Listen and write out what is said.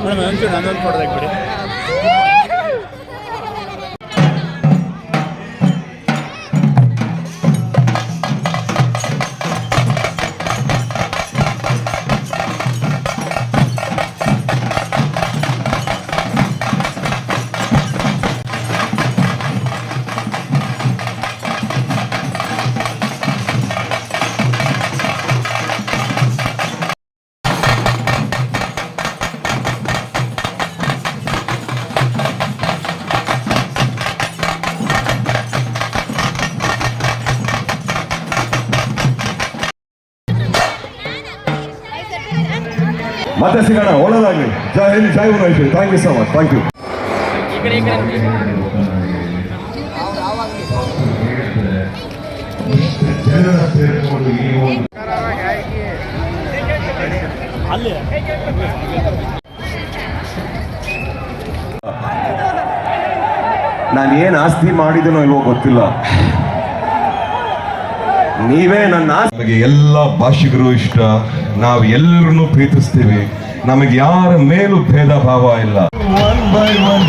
ನನ್ನೊಂದು ಫೋಟೋ ತೆಗ್ಬಿಡಿ. ಮತ್ತೆ ಸಿಗೋಣ, ಒಳ್ಳೆದಾಗಲಿ. ಜೈ ಹಿಂದ್, ಜೈ Umesh. Thank you so much. Thank you. ನಾನು ಏನು ಆಸ್ತಿ ಮಾಡಿದನೋ ಇಲ್ವೋ ಗೊತ್ತಿಲ್ಲ, ನೀವೇ ನನ್ನ ಆಸ್ತಿ. ನಮಗೆ ಎಲ್ಲ ಭಾಷಿಗರು ಇಷ್ಟ, ನಾವು ಎಲ್ಲರನ್ನೂ ಪ್ರೀತಿಸ್ತೀವಿ, ನಮಗೆ ಯಾರ ಮೇಲೂ ಭೇದ ಭಾವ ಇಲ್ಲ. 1 by 1